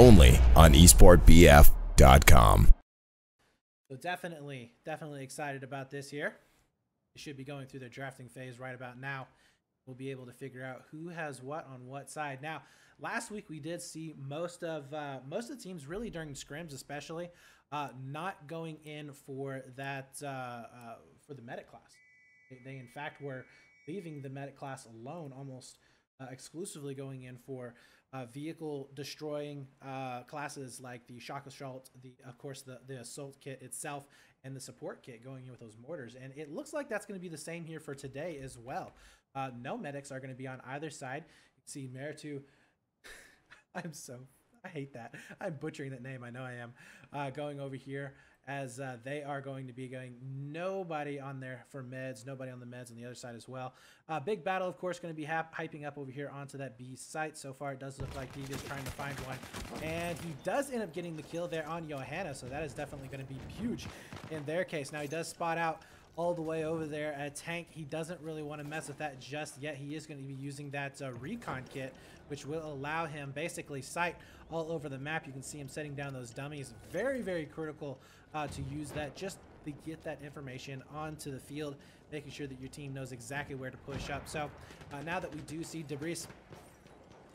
only on esportbf.com. So definitely excited about this here. They should be going through their drafting phase right about now. We'll be able to figure out who has what on what side. Now, last week we did see most of the teams really during scrims, especially not going in for that for the medic class. They in fact were leaving the medic class alone, almost exclusively going in for vehicle destroying classes like the shock assault, of course the assault kit itself, and the support kit going in with those mortars. And it looks like that's going to be the same here for today as well. No medics are going to be on either side. You can see Meratua. I hate that. I'm butchering that name. I know I am. Going over here as they are going to be going nobody on there for meds, nobody on the meds on the other side as well. Big battle, of course, going to be hyping up over here onto that B site. So far, it does look like Devious trying to find one, and he does end up getting the kill there on Johanna. So that is definitely going to be huge in their case. Now he does spot out all the way over there at tank. He doesn't really want to mess with that just yet. He is going to be using that recon kit, which will allow him basically sight all over the map. You can see him setting down those dummies. Very, very critical to use that just to get that information onto the field, making sure that your team knows exactly where to push up. So now that we do see Debris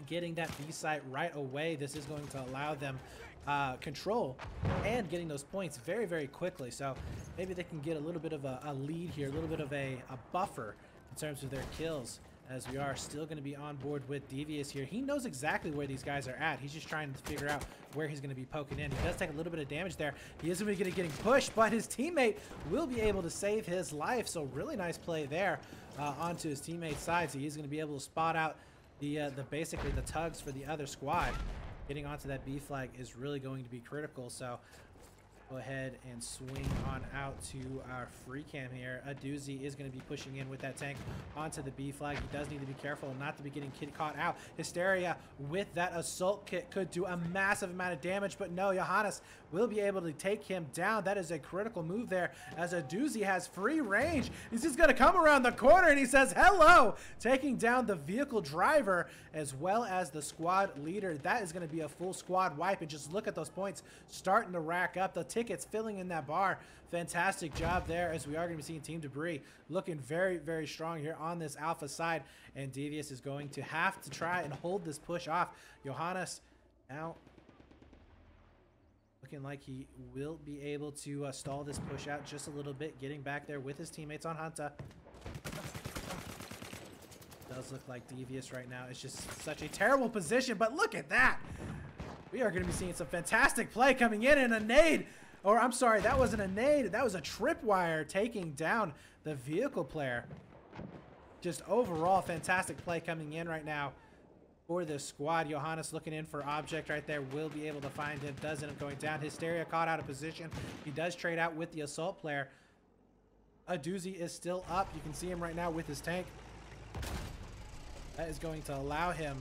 getting that B site right away, this is going to allow them control and getting those points very, very quickly. So maybe they can get a little bit of a lead here, a little bit of a buffer in terms of their kills, as we are still going to be on board with Devious here. He knows exactly where these guys are at. He's just trying to figure out where he's going to be poking in. He does take a little bit of damage there. He isn't really getting pushed, but his teammate will be able to save his life. So really nice play there onto his teammate's side. So he's going to be able to spot out basically the tugs for the other squad. Getting onto that B flag is really going to be critical. So go ahead and swing on out to our free cam here. A doozy is going to be pushing in with that tank onto the B flag. He does need to be careful not to be getting caught out. Hysteria with that assault kit could do a massive amount of damage, but no, Johannes will be able to take him down. That is a critical move there, as a doozy has free range. He's just going to come around the corner and he says hello, taking down the vehicle driver as well as the squad leader. That is going to be a full squad wipe, and just look at those points starting to rack up. The tickets filling in that bar. Fantastic job there, as we are going to be seeing Team Debris looking very, very strong here on this alpha side, and Devious is going to have to try and hold this push off. Johannes now looking like he will be able to stall this push out just a little bit, getting back there with his teammates on Hunta. Does look like Devious right now. It's just such a terrible position, but look at that. We are going to be seeing some fantastic play coming in, and a nade. Or I'm sorry, that wasn't a nade. That was a tripwire taking down the vehicle player. Just overall fantastic play coming in right now for this squad. Johannes looking in for object right there. Will be able to find him. Does end up going down. Hysteria caught out of position. He does trade out with the assault player. A doozy is still up. You can see him right now with his tank. That is going to allow him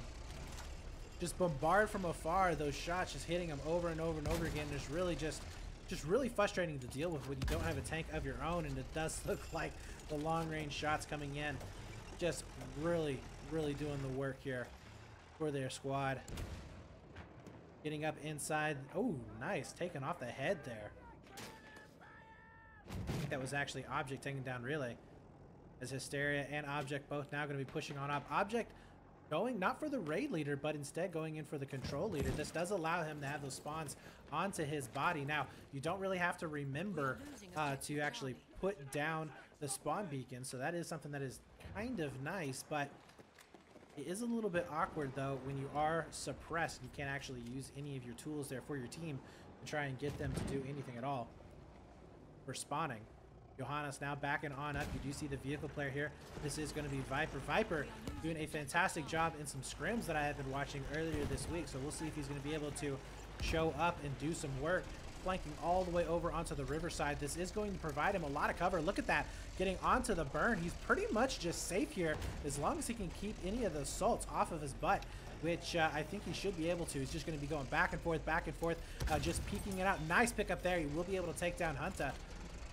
just bombard from afar. Those shots just hitting him over and over and over again. It's really just really frustrating to deal with when you don't have a tank of your own, and it does look like the long range shots coming in just really doing the work here for their squad. Getting up inside. Oh, nice. Taking off the head there. I think that was actually Object taking down Relay, as Hysteria and Object both now going to be pushing on up. Object going not for the raid leader, but instead going in for the control leader. This does allow him to have those spawns onto his body. Now, you don't really have to remember to actually put down the spawn beacon, so that is something that is kind of nice, but it is a little bit awkward though when you are suppressed. You can't actually use any of your tools there for your team to try and get them to do anything at all for spawning. Johannes now backing on up. You do see the vehicle player here. This is going to be Viper. Viper doing a fantastic job in some scrims that I have been watching earlier this week. So we'll see if he's going to be able to show up and do some work. Flanking all the way over onto the riverside. This is going to provide him a lot of cover. Look at that. Getting onto the burn. He's pretty much just safe here as long as he can keep any of the assaults off of his butt, which I think he should be able to. He's just going to be going back and forth, just peeking it out. Nice pickup there. He will be able to take down Hunta.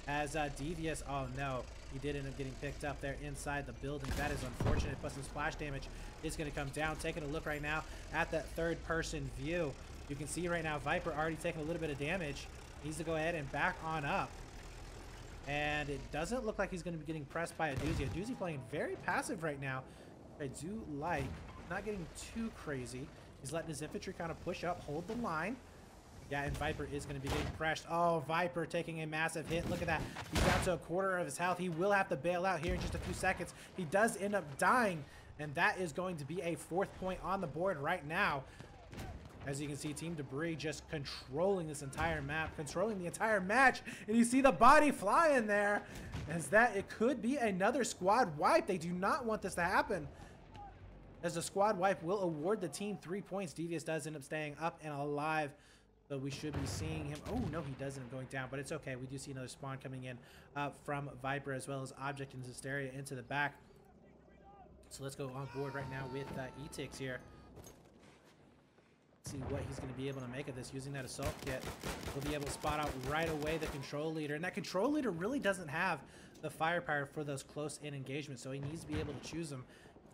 As Devious, oh no, he did end up getting picked up there inside the building. That is unfortunate, but some splash damage is going to come down. Taking a look right now at that third person view You can see right now Viper already taking a little bit of damage. Needs to go ahead and back on up. And it doesn't look like he's going to be getting pressed by Aduzi. Aduzi playing very passive right now. I do like not getting too crazy. He's letting his infantry kind of push up, hold the line. Yeah, and Viper is going to be getting crashed. Oh, Viper taking a massive hit. Look at that. He's down to a quarter of his health. He will have to bail out here in just a few seconds. He does end up dying, and that is going to be a 4th point on the board right now. As you can see, Team Debris just controlling this entire map, controlling the entire match. And you see the body flying there. As that, it could be another squad wipe. They do not want this to happen. As the squad wipe will award the team 3 points. Devious does end up staying up and alive. So we should be seeing him. Oh, no, he does end up going down, but it's okay. We do see another spawn coming in from Viper, as well as Object and Hysteria into the back. So let's go on board right now with Etix here. See what he's going to be able to make of this using that assault kit. We'll be able to spot out right away the control leader, and that control leader really doesn't have the firepower for those close-in engagements, so he needs to be able to choose them.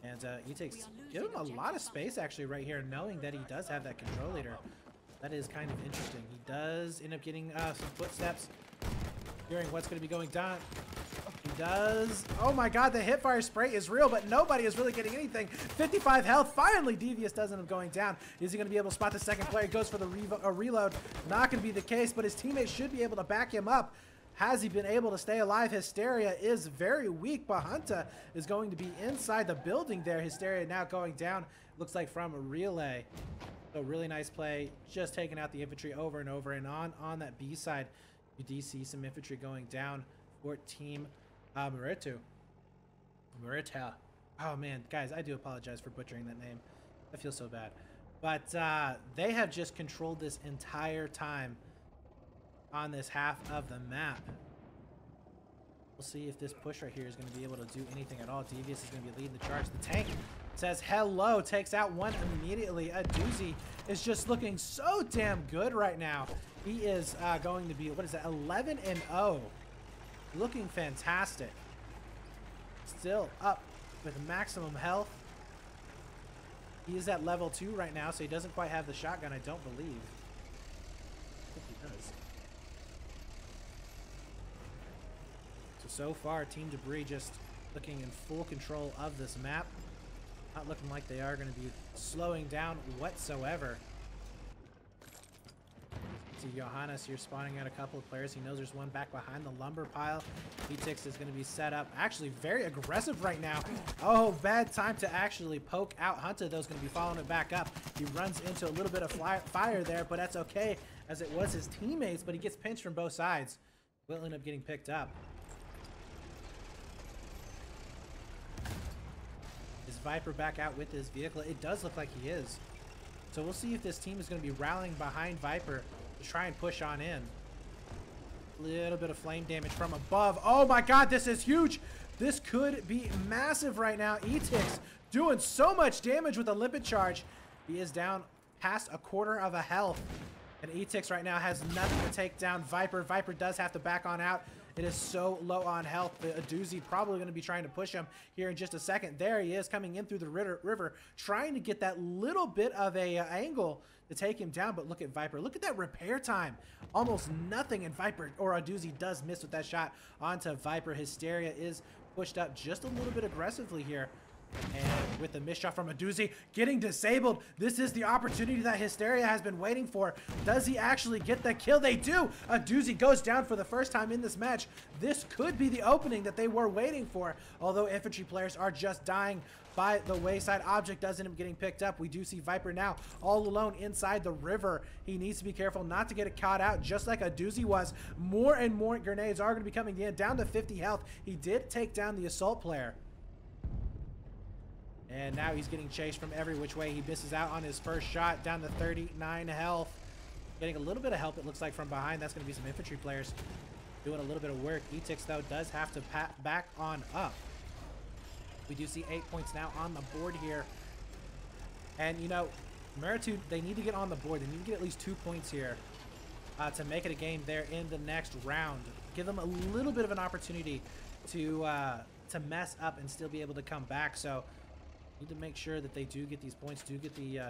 And Etix give him a lot of space actually right here, knowing that he does have that control leader. That is kind of interesting. He does end up getting some footsteps, hearing what's going to be going down. He does. Oh my god, the hipfire spray is real, but nobody is really getting anything. 55 health. Finally, Devious does end up going down. Is he going to be able to spot the second player? He goes for the reload. Not going to be the case, but his teammates should be able to back him up. Has he been able to stay alive? Hysteria is very weak. Bahunta is going to be inside the building there. Hysteria now going down. Looks like from a relay. So really nice play. Just taking out the infantry over and over. And on that B side, you do see some infantry going down for Team Meratua. Oh man, guys, I do apologize for butchering that name. I feel so bad. But they have just controlled this entire time on this half of the map. We'll see if this push right here is going to be able to do anything at all. Devious is going to be leading the charge. The tank says hello, takes out one immediately. Aduzi is just looking so damn good right now. He is going to be, what is that, 11-0. Looking fantastic. Still up with maximum health. He is at level 2 right now, so he doesn't quite have the shotgun, I don't believe. I think he does. So far, Team Debris just looking in full control of this map. Not looking like they are going to be slowing down whatsoever. See Johannes here spawning out a couple of players. He knows there's one back behind the lumber pile. Etix is going to be set up. Actually, very aggressive right now. Oh, bad time to actually poke out Hunter, though, is going to be following it back up. He runs into a little bit of fire there, but that's okay, as it was his teammates, but he gets pinched from both sides. Will end up getting picked up. Is Viper back out with his vehicle? It does look like he is. So we'll see if this team is going to be rallying behind Viper to try and push on in. A little bit of flame damage from above. Oh my god, this is huge. This could be massive right now. Etix doing so much damage with a limpet charge. He is down past a quarter of a health. And Etix right now has nothing to take down Viper. Viper does have to back on out. It is so low on health. The Aduzi probably going to be trying to push him here in just a second. There he is coming in through the river, trying to get that little bit of a angle to take him down. But look at Viper. Look at that repair time. Almost nothing. And Viper, or Aduzi, does miss with that shot onto Viper. Hysteria is pushed up just a little bit aggressively here. And with the miss shot from Aduzi getting disabled, this is the opportunity that Hysteria has been waiting for. Does he actually get the kill? They do. Aduzi goes down for the first time in this match. This could be the opening that they were waiting for, although infantry players are just dying by the wayside. Object does end up getting picked up. We do see Viper now all alone inside the river. He needs to be careful not to get it caught out, just like Aduzi was. More and more grenades are going to be coming in, down to 50 health. He did take down the assault player. And now he's getting chased from every which way. He misses out on his first shot, down to 39 health. Getting a little bit of help, it looks like, from behind. That's going to be some infantry players doing a little bit of work. Etix, though, does have to back on up. We do see 8 points now on the board here. And, you know, Meratua, they need to get on the board. They need to get at least 2 points here to make it a game there in the next round. Give them a little bit of an opportunity to mess up and still be able to come back. So need to make sure that they do get these points, do get the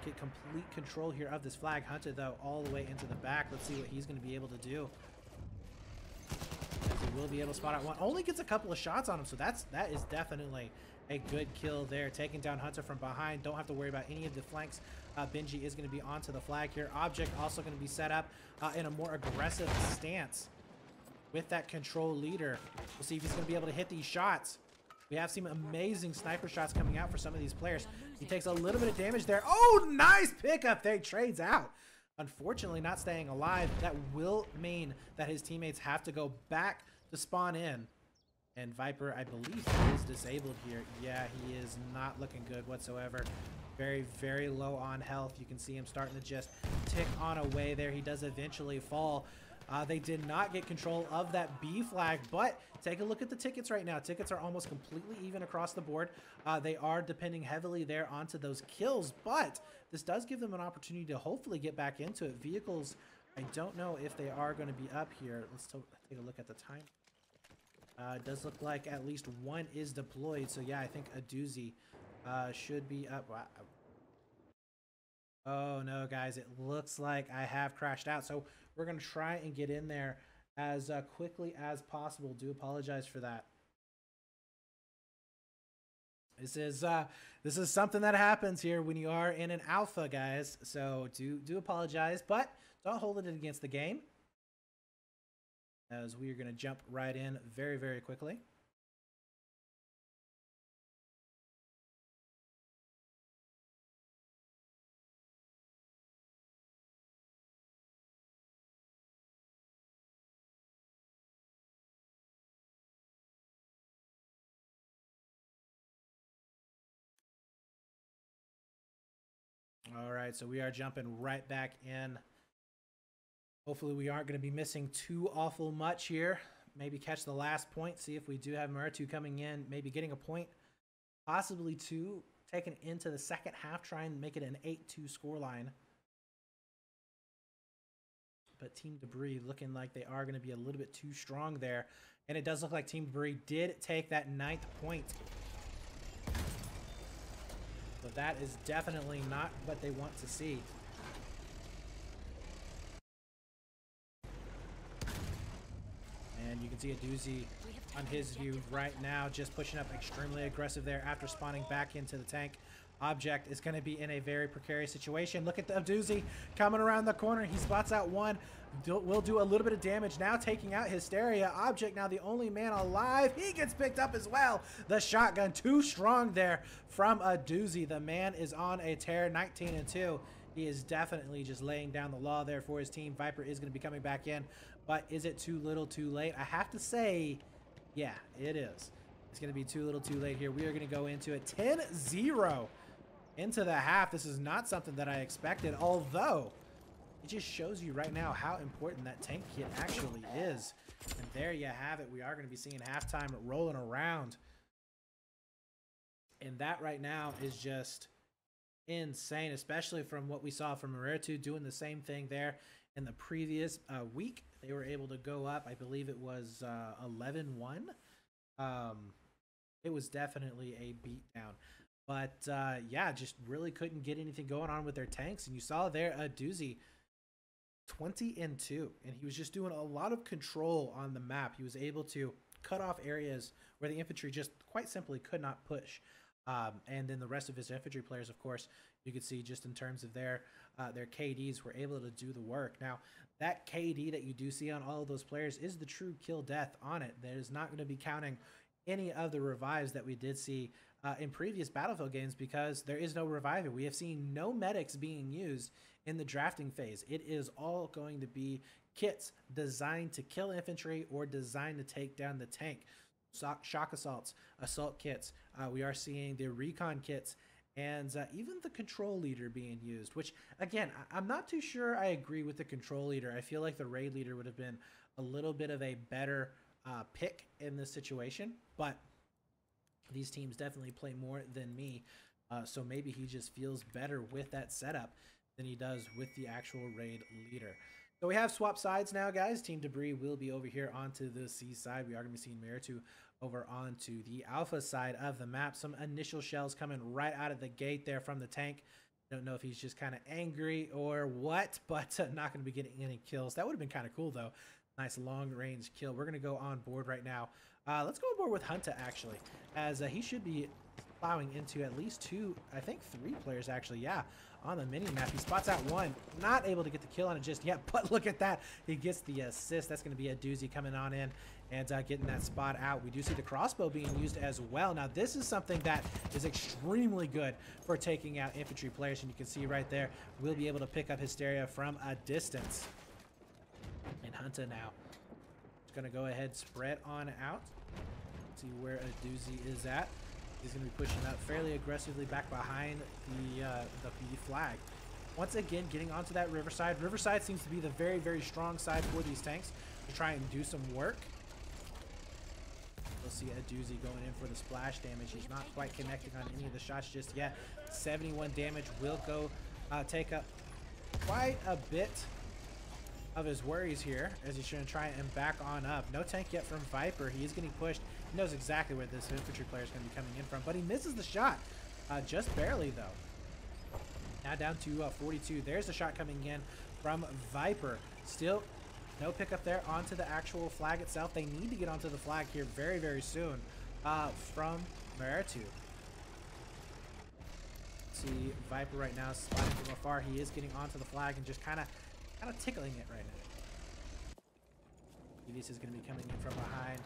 get complete control here of this flag. Hunter, though, all the way into the back. Let's see what he's going to be able to do. As he will be able to spot out one. Only gets a couple of shots on him, so that is definitely a good kill there. Taking down Hunter from behind. Don't have to worry about any of the flanks. Benji is going to be onto the flag here. Object also going to be set up in a more aggressive stance with that control leader. We'll see if he's going to be able to hit these shots. We have some amazing sniper shots coming out for some of these players. He takes a little bit of damage there. Oh, nice pickup there. He trades out. Unfortunately, not staying alive. That will mean that his teammates have to go back to spawn in. And Viper, I believe, is disabled here. Yeah, he is not looking good whatsoever. Very, very low on health. You can see him starting to just tick on away there. He does eventually fall. They did not get control of that B flag, but take a look at the tickets right now. Tickets are almost completely even across the board. They are depending heavily there onto those kills, but this does give them an opportunity to hopefully get back into it. Vehicles, I don't know if they are going to be up here. Let's take a look at the time. It does look like at least one is deployed, so yeah, I think a doozy should be up. Wow. Oh no, guys, it looks like I have crashed out, so we're going to try and get in there as quickly as possible. Do apologize for that. This is something that happens here when you are in an alpha, guys. So do apologize, but don't hold it against the game, as we are going to jump right in very, very quickly. All right, so we are jumping right back in. Hopefully we aren't going to be missing too awful much here. Maybe catch the last point, see if we do have Meratua coming in, maybe getting a point, possibly two, taking it into the second half, try and make it an 8-2 scoreline. But Team Debris looking like they are going to be a little bit too strong there. And it does look like Team Debris did take that 9th point. So that is definitely not what they want to see. And you can see a doozy on his view right now, just pushing up extremely aggressive there after spawning back into the tank. Object is going to be in a very precarious situation. Look at the doozy coming around the corner. He spots out one. Will do a little bit of damage now, taking out Hysteria. Object now the only man alive. He gets picked up as well. The shotgun too strong there from a doozy. The man is on a tear, 19-2. He is definitely just laying down the law there for his team. Viper is going to be coming back in, but is it too little too late? I have to say, yeah, it is. It's going to be too little too late here. We are going to go into it 10-0 into the half. This is not something that I expected, although it just shows you right now how important that tank kit actually is. And there you have it. We are going to be seeing halftime rolling around. And that right now is just insane, especially from what we saw from Meratua doing the same thing there in the previous week. They were able to go up, I believe it was 11-1. It was definitely a beatdown. But yeah, just really couldn't get anything going on with their tanks. And you saw there a doozy, 20-2, and he was just doing a lot of control on the map. He was able to cut off areas where the infantry just quite simply could not push. And then the rest of his infantry players, of course, you could see just in terms of their KDs were able to do the work. Now, that KD that you do see on all of those players is the true kill death on it. That is not going to be counting any of the revives that we did see in previous Battlefield games, because there is no reviving. We have seen no medics being used in the drafting phase. It is all going to be kits designed to kill infantry or designed to take down the tank. Shock assaults, assault kits. We are seeing the recon kits, and even the control leader being used, which again, I'm not too sure I agree with the control leader. I feel like the raid leader would have been a little bit of a better pick in this situation, but these teams definitely play more than me, so maybe he just feels better with that setup than he does with the actual raid leader. So we have swapped sides now, guys. Team Debris will be over here onto the C side. We are going to be seeing Meratua over onto the alpha side of the map. Some initial shells coming right out of the gate there from the tank. Don't know if he's just kind of angry or what, but not going to be getting any kills. That would have been kind of cool, though. Nice long-range kill. We're going to go on board right now. Let's go on board with Hunter, actually, as he should be plowing into at least 2, I think 3 players, actually. Yeah, on the mini-map. He spots out 1. Not able to get the kill on it just yet, but look at that. He gets the assist. That's going to be a doozy coming on in and getting that spot out. We do see the crossbow being used as well. Now, this is something that is extremely good for taking out infantry players, and you can see right there, we'll be able to pick up Hysteria from a distance. And Hunter now is going to go ahead, spread on out. See where a doozy is at. He's going to be pushing up fairly aggressively back behind the B flag. Once again, getting onto that Riverside. Riverside seems to be the very, very strong side for these tanks to try and do some work. We'll see a doozy going in for the splash damage. He's not quite connecting on any of the shots just yet. 71 damage will go take up quite a bit of his worries here as he's trying to try and back on up. No tank yet from Viper. He is getting pushed. He knows exactly where this infantry player is going to be coming in from, but he misses the shot just barely, though. Now down to 42. There's the shot coming in from Viper. Still no pickup there onto the actual flag itself. They need to get onto the flag here very, very soon from Meratua. See Viper right now spotting from afar. He is getting onto the flag and just kind of tickling it right now. EVS is going to be coming in from behind.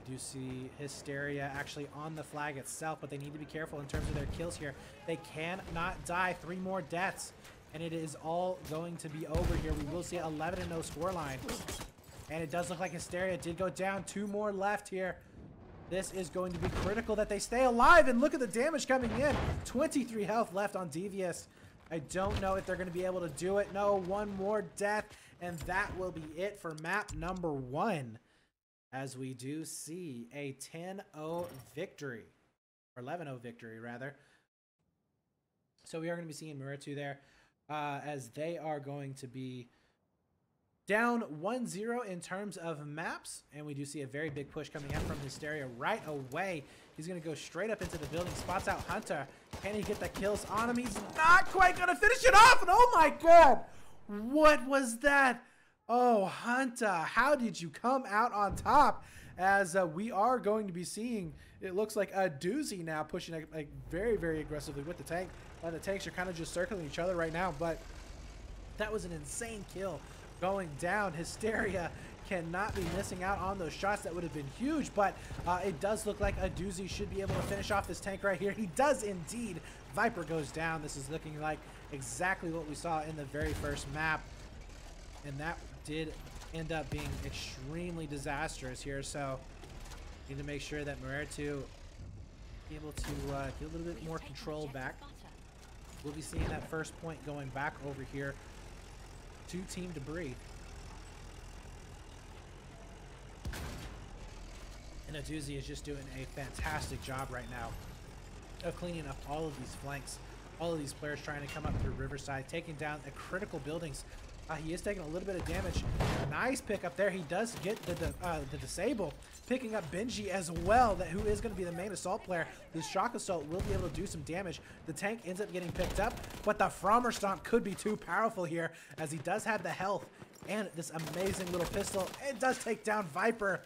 Do see Hysteria actually on the flag itself, but they need to be careful in terms of their kills here. They cannot die. 3 more deaths, and it is all going to be over here. We will see 11-0 scoreline, and it does look like Hysteria did go down. 2 more left here. This is going to be critical that they stay alive, and look at the damage coming in. 23 health left on Devious. I don't know if they're going to be able to do it. No, 1 more death, and that will be it for map number 1. As we do see a 10-0 victory, or 11-0 victory, rather. So we are going to be seeing Meratua there, as they are going to be down 1-0 in terms of maps. And we do see a very big push coming out from Hysteria right away. He's going to go straight up into the building, spots out Hunter. Can he get the kills on him? He's not quite going to finish it off. And oh my God, what was that? Oh, Hunter, how did you come out on top? As we are going to be seeing, it looks like a doozy now pushing like very, very aggressively with the tank. The tanks are kind of just circling each other right now, but that was an insane kill going down. Hysteria cannot be missing out on those shots. That would have been huge, but it does look like a doozy should be able to finish off this tank right here. He does indeed. Viper goes down. This is looking like exactly what we saw in the very first map, and that did end up being extremely disastrous here. So need to make sure that Meratua be able to get a little bit more control back. We'll be seeing that first point going back over here to Team Debris. And Aduzi is just doing a fantastic job right now of cleaning up all of these flanks. All of these players trying to come up through Riverside, taking down the critical buildings. He is taking a little bit of damage. Nice pick up there. He does get the disable, picking up Benji as well, who is going to be the main assault player. This shock assault will be able to do some damage. The tank ends up getting picked up, but the Frommer Stomp could be too powerful here, as he does have the health and this amazing little pistol. It does take down Viper.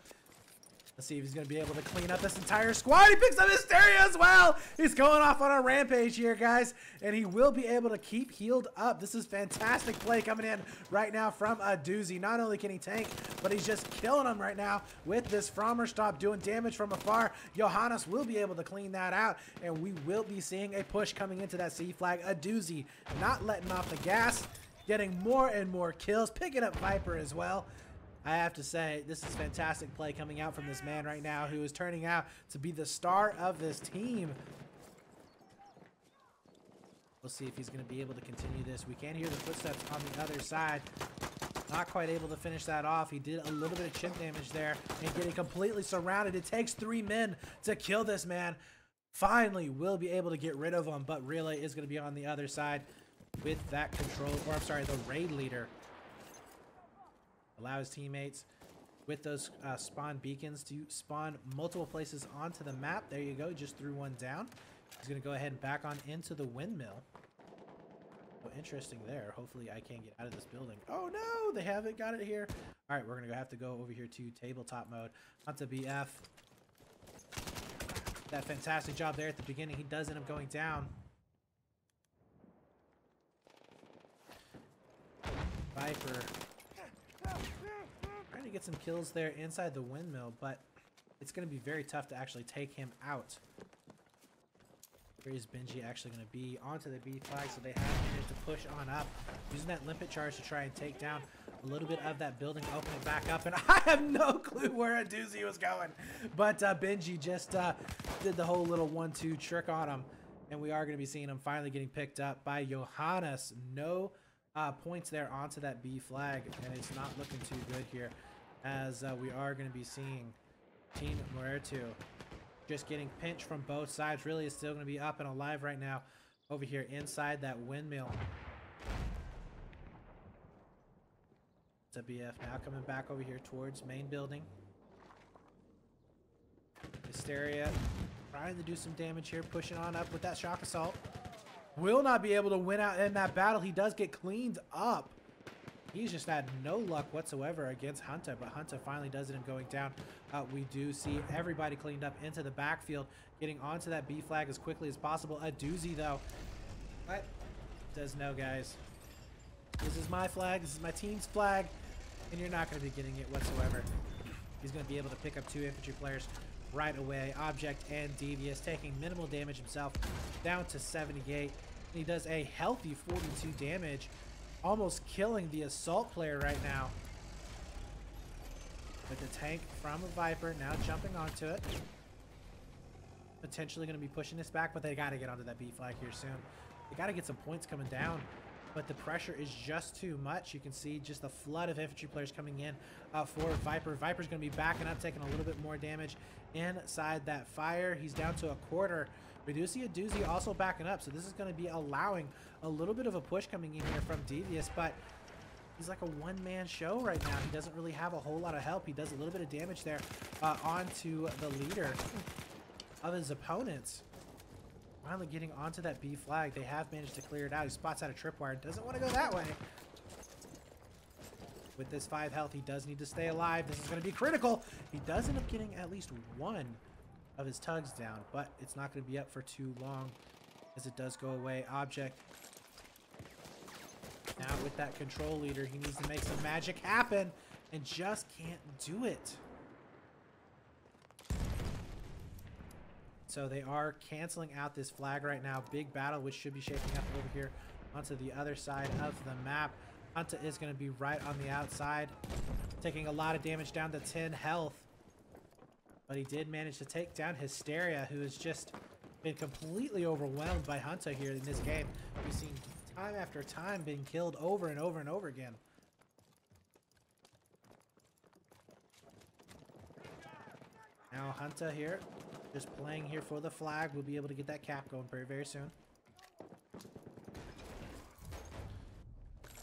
Let's see if he's going to be able to clean up this entire squad. He picks up Hysteria as well. He's going off on a rampage here, guys. And he will be able to keep healed up. This is fantastic play coming in right now from a doozy. Not only can he tank, but he's just killing them right now with this Frommer Stomp, doing damage from afar. Johannes will be able to clean that out. And we will be seeing a push coming into that C flag. A doozy not letting off the gas, getting more and more kills, picking up Viper as well. I have to say, this is fantastic play coming out from this man right now, who is turning out to be the star of this team. We'll see if he's going to be able to continue this. We can hear the footsteps on the other side. Not quite able to finish that off. He did a little bit of chimp damage there and getting completely surrounded. It takes 3 men to kill this man. Finally, we'll be able to get rid of him, but Relay is going to be on the other side with that control, or I'm sorry, the raid leader. Allow his teammates with those spawn beacons to spawn multiple places onto the map. There you go. Just threw one down. He's going to go ahead and back on into the windmill. Well, interesting there. Hopefully I can get out of this building. Oh no, they haven't got it here. All right, we're gonna have to go over here to tabletop mode. Onto BF. That fantastic job there at the beginning. He does end up going down. Viper trying to get some kills there inside the windmill, but it's going to be very tough to actually take him out. Where is Benji actually going to be? Onto the B flag, so they have managed to push on up, using that limpet charge to try and take down a little bit of that building, open it back up, and I have no clue where a doozy was going. But Benji just did the whole little 1-2 trick on him, and we are going to be seeing him finally getting picked up by Johannes. No points there onto that B flag, and it's not looking too good here, as we are going to be seeing Team Meratua just getting pinched from both sides. Really is still going to be up and alive right now over here inside that windmill. WF now coming back over here towards main building. Hysteria trying to do some damage here, pushing on up with that shock assault. Will not be able to win out in that battle. He does get cleaned up. He's just had no luck whatsoever against Hunter, but Hunter finally does end up going down. We do see everybody cleaned up into the backfield, getting onto that B flag as quickly as possible. A doozy though. But does no, guys. This is my flag. This is my team's flag, and you're not going to be getting it whatsoever. He's going to be able to pick up 2 infantry players right away. Object and Devious taking minimal damage himself, down to 78. He does a healthy 42 damage, almost killing the assault player right now. With the tank from a Viper now jumping onto it. Potentially going to be pushing this back, but they got to get onto that B flag here soon. They got to get some points coming down, but the pressure is just too much. You can see just the flood of infantry players coming in for Viper. Viper's going to be backing up, taking a little bit more damage inside that fire. He's down to a quarter. We do see a doozy also backing up, so this is going to be allowing a little bit of a push coming in here from Devious, but he's like a one-man show right now. He doesn't really have a whole lot of help. He does a little bit of damage there onto the leader of his opponents. Finally getting onto that B flag. They have managed to clear it out. He spots out a tripwire. Doesn't want to go that way. With this 5 health, he does need to stay alive. This is going to be critical. He does end up getting at least one of his tugs down, but it's not going to be up for too long as it does go away. Object now with that control leader. He needs to make some magic happen and just can't do it. So they are canceling out this flag right now. Big battle, which should be shaping up over here onto the other side of the map. Hunter is going to be right on the outside, taking a lot of damage, down to 10 health. But he did manage to take down Hysteria, who has just been completely overwhelmed by Hunter here in this game. We've seen time after time being killed over and over and over again. Now Hunter here, just playing here for the flag. We'll be able to get that cap going very, very soon.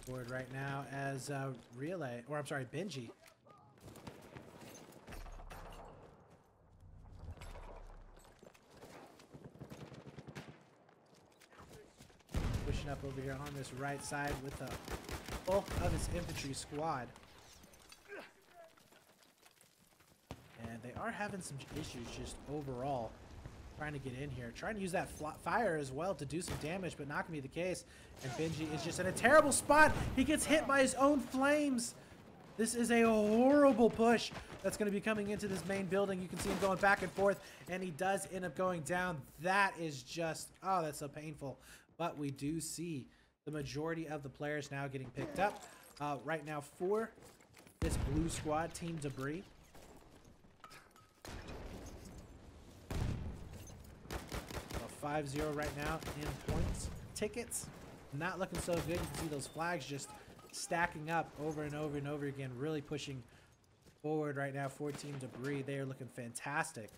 Forward right now as Relay, or I'm sorry, Benji. Pushing up over here on this right side with the bulk of his infantry squad. And they are having some issues just overall trying to get in here. Trying to use that fire as well to do some damage, but not going to be the case. And Benji is just in a terrible spot. He gets hit by his own flames. This is a horrible push that's going to be coming into this main building. You can see him going back and forth, and he does end up going down. That is just, oh, that's so painful. But we do see the majority of the players now getting picked up. Right now for this blue squad, Team Debris. 5-0 right now in points. Tickets, not looking so good. You can see those flags just stacking up over and over and over again, really pushing forward right now for Team Debris. They are looking fantastic.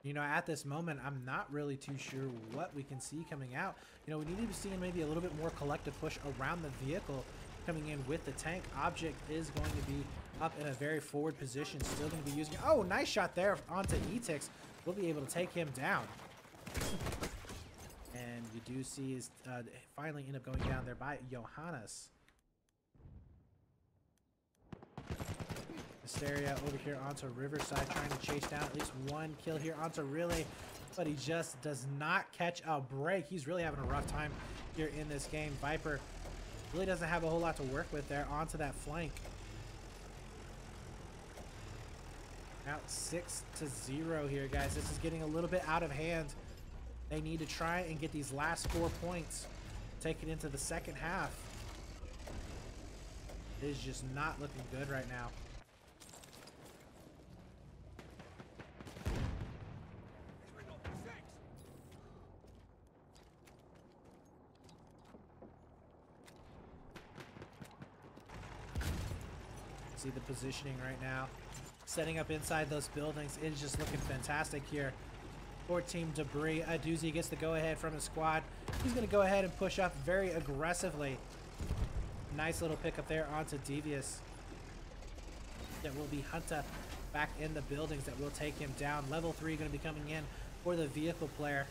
You know, at this moment, I'm not really too sure what we can see coming out. You know, we need to be seeing maybe a little bit more collective push around the vehicle coming in with the tank. Object is going to be up in a very forward position, still going to be using, oh, nice shot there onto Etix. We'll be able to take him down. And you do see is finally end up going down there by Johannes. Hysteria over here onto Riverside, trying to chase down at least one kill here onto Really, but he just does not catch a break. He's really having a rough time here in this game. Viper really doesn't have a whole lot to work with there onto that flank. Out 6-0 here, guys. This is getting a little bit out of hand. They need to try and get these last 4 points, take it into the second half. It is just not looking good right now. See the positioning right now. Setting up inside those buildings. It is just looking fantastic here for Team Debris. Doozy gets the go-ahead from his squad. He's going to go ahead and push up very aggressively. Nice little pickup there onto Devious. That will be Hunter back in the buildings that will take him down. Level 3 going to be coming in for the vehicle player.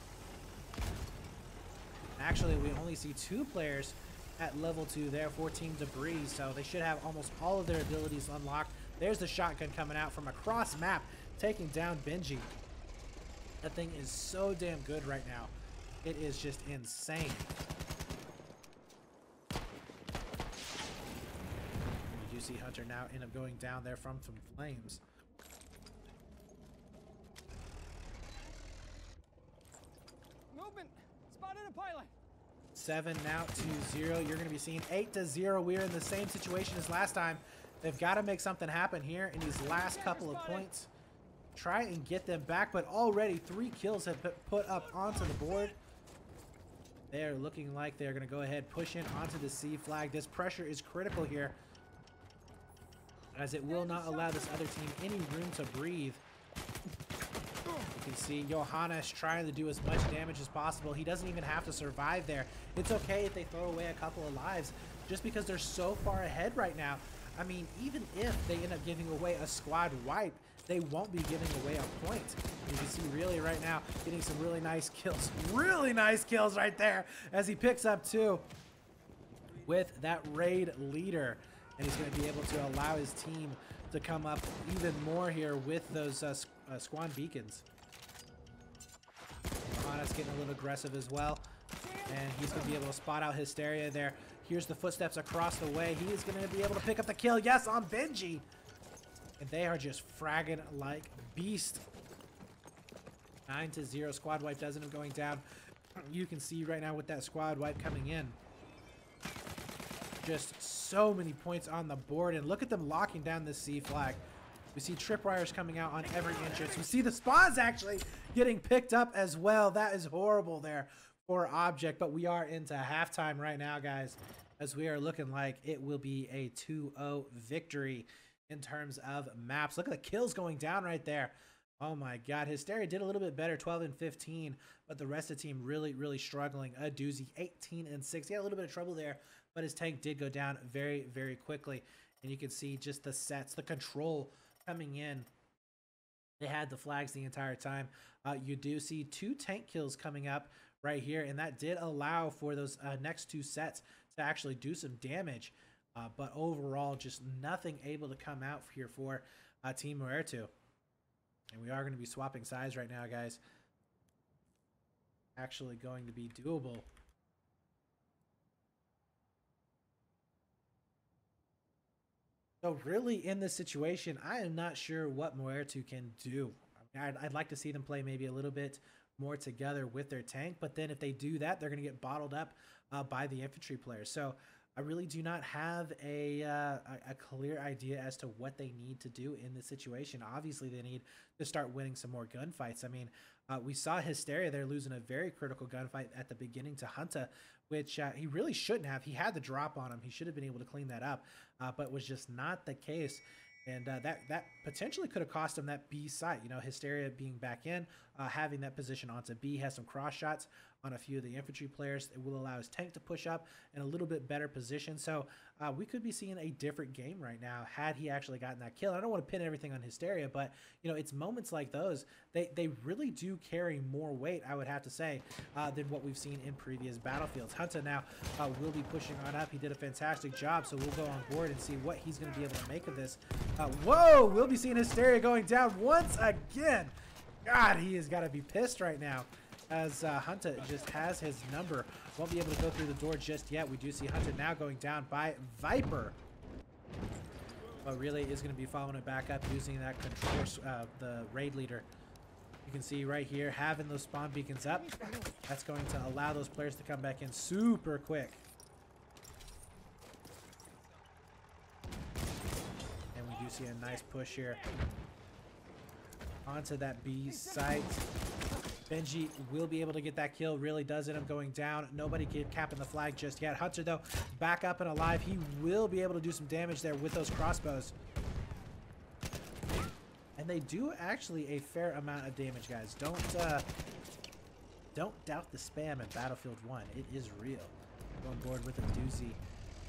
Actually, we only see 2 players at level 2 there for Team Debris, so they should have almost all of their abilities unlocked. There's the shotgun coming out from across map, taking down Benji. That thing is so damn good right now. It is just insane. You do see Hunter now end up going down there from some flames. Movement! Spotted a pilot! 7 now to 0. You're going to be seeing 8-0. We're in the same situation as last time. They've got to make something happen here in these last couple of points. Try and get them back, but already 3 kills have been put up onto the board. They're looking like they're going to go ahead, push in onto the C flag. This pressure is critical here, as it will not allow this other team any room to breathe. You can see Johannes trying to do as much damage as possible. He doesn't even have to survive there. It's okay if they throw away a couple of lives, just because they're so far ahead right now. I mean, even if they end up giving away a squad wipe, they won't be giving away a point. You can see Really right now getting some really nice kills. Really nice kills right there as he picks up 2 with that raid leader. And he's going to be able to allow his team to come up even more here with those squad beacons. Johannes getting a little aggressive as well. And he's going to be able to spot out Hysteria there. Here's the footsteps across the way. He is going to be able to pick up the kill. Yes, on Benji. And they are just fragging like beast. 9-0. Squad wipe doesn't end up going down. You can see right now with that squad wipe coming in. Just so many points on the board. And look at them locking down this C flag. We see tripwires coming out on every entrance. We see the spawns actually getting picked up as well. That is horrible there for Object. But we are into halftime right now, guys, as we are looking like it will be a 2-0 victory in terms of maps. Look at the kills going down right there. Oh my God. Hysteria did a little bit better, 12 and 15, but the rest of the team really struggling. A doozy, 18 and 6. He had a little bit of trouble there, but his tank did go down very quickly. And you can see just the sets, the control coming in. They had the flags the entire time. You do see 2 tank kills coming up right here, and that did allow for those next 2 sets to actually do some damage. But overall, just nothing able to come out here for Team Meratua. And we are going to be swapping sides right now, guys. Actually going to be doable. So really, in this situation, I am not sure what Meratua can do. I mean, I'd like to see them play maybe a little bit more together with their tank, but then if they do that, they're going to get bottled up by the infantry players. So I really do not have a clear idea as to what they need to do in this situation. Obviously, they need to start winning some more gunfights. I mean, we saw Hysteria there losing a very critical gunfight at the beginning to Hunter, which he really shouldn't have. He had the drop on him. He should have been able to clean that up, but was just not the case. And that potentially could have cost him that B site. You know, Hysteria being back in, having that position onto B, has some cross shots on a few of the infantry players. It will allow his tank to push up in a little bit better position. So we could be seeing a different game right now had he actually gotten that kill. I don't want to pin everything on Hysteria, but you know, it's moments like those, they really do carry more weight, I would have to say, than what we've seen in previous battlefields. Hunter now will be pushing on up. He did a fantastic job, so we'll go on board and see what he's going to be able to make of this. Whoa, we'll be seeing Hysteria going down once again. God, he has got to be pissed right now, as Hunter just has his number. Won't be able to go through the door just yet. We do see Hunter now going down by Viper. But really is going to be following it back up using that control, the raid leader. You can see right here having those spawn beacons up. That's going to allow those players to come back in super quick. And we do see a nice push here onto that B site. Benji will be able to get that kill. Really does end up going down. Nobody capping the flag just yet. Hunter, though, back up and alive. He will be able to do some damage there with those crossbows. And they do actually a fair amount of damage, guys. Don't doubt the spam in Battlefield 1. It is real. Go on board with a doozy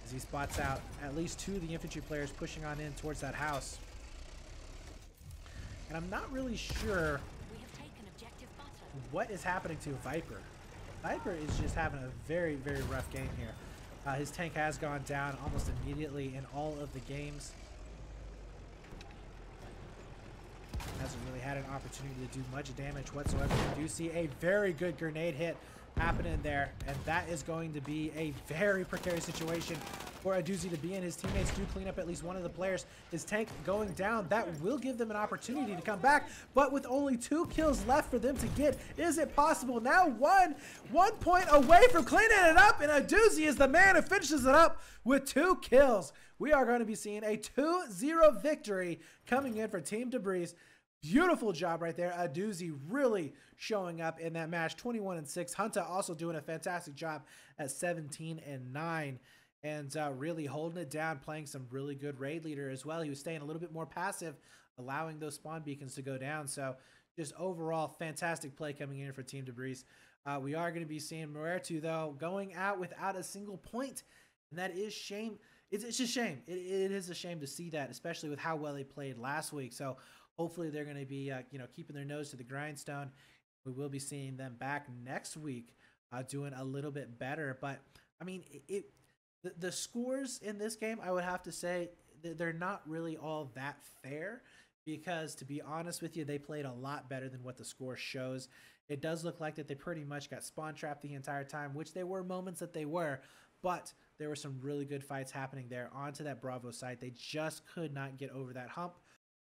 as he spots out at least 2 of the infantry players pushing on in towards that house. And I'm not really sure what is happening to Viper. Viper is just having a very, very rough game here. His tank has gone down almost immediately in all of the games. Hasn't really had an opportunity to do much damage whatsoever. We do see a very good grenade hit happening there, and that is going to be a very precarious situation for a doozy to be in. His teammates do clean up at least one of the players. His tank going down, that will give them an opportunity to come back, but with only 2 kills left for them to get, is it possible? Now one point away from cleaning it up, and a doozy is the man who finishes it up with 2 kills. We are going to be seeing a 2-0 victory coming in for Team Debris. Beautiful job right there. A doozy really showing up in that match. 21-6. Hunter also doing a fantastic job at 17-9. And really holding it down, playing some really good raid leader as well. He was staying a little bit more passive, allowing those spawn beacons to go down. So just overall fantastic play coming in for Team Debris. We are going to be seeing Meratua, though, going out without a single point. And that is shame. It's just a shame. It is a shame to see that, especially with how well they played last week. So hopefully they're going to be keeping their nose to the grindstone. We will be seeing them back next week doing a little bit better. But, I mean, the scores in this game, I would have to say, they're not really all that fair. Because, to be honest with you, they played a lot better than what the score shows. It does look like that they pretty much got spawn trapped the entire time, which there were moments that they were. But there were some really good fights happening there onto that Bravo site. They just could not get over that hump.